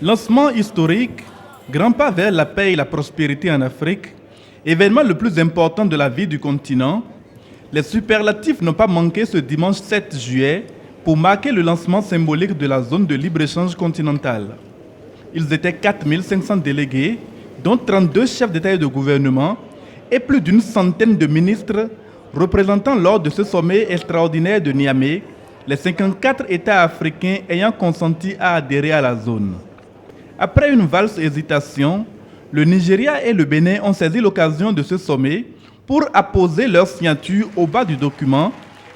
Lancement historique, grand pas vers la paix et la prospérité en Afrique, événement le plus important de la vie du continent, les superlatifs n'ont pas manqué ce dimanche 7 juillet pour marquer le lancement symbolique de la zone de libre-échange continentale. Ils étaient 4500 délégués, dont 32 chefs d'État et de gouvernement et plus d'une centaine de ministres représentant lors de ce sommet extraordinaire de Niamey les 54 États africains ayant consenti à adhérer à la zone. Après une valse hésitation, le Nigeria et le Bénin ont saisi l'occasion de ce sommet pour apposer leur signature au bas du document,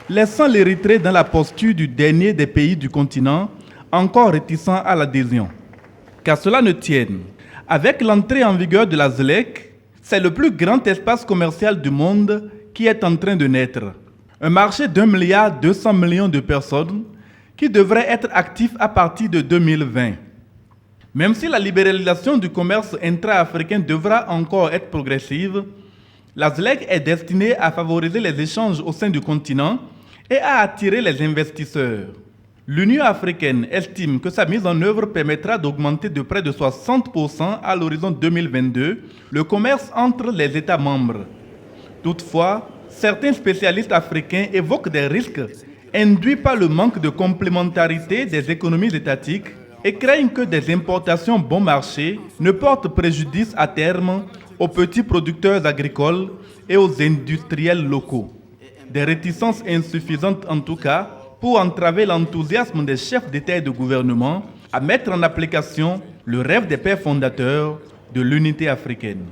laissant l'Érythrée dans la posture du dernier des pays du continent encore réticent à l'adhésion. Qu'à cela ne tienne, avec l'entrée en vigueur de la ZLEC, c'est le plus grand espace commercial du monde qui est en train de naître. Un marché d'1,2 milliard de personnes qui devrait être actif à partir de 2020. Même si la libéralisation du commerce intra-africain devra encore être progressive, la ZLEC est destinée à favoriser les échanges au sein du continent et à attirer les investisseurs. L'Union africaine estime que sa mise en œuvre permettra d'augmenter de près de 60% à l'horizon 2022 le commerce entre les États membres. Toutefois, certains spécialistes africains évoquent des risques induits par le manque de complémentarité des économies étatiques et craignent que des importations bon marché ne portent préjudice à terme aux petits producteurs agricoles et aux industriels locaux. Des réticences insuffisantes en tout cas pour entraver l'enthousiasme des chefs d'État et de gouvernement à mettre en application le rêve des pères fondateurs de l'unité africaine.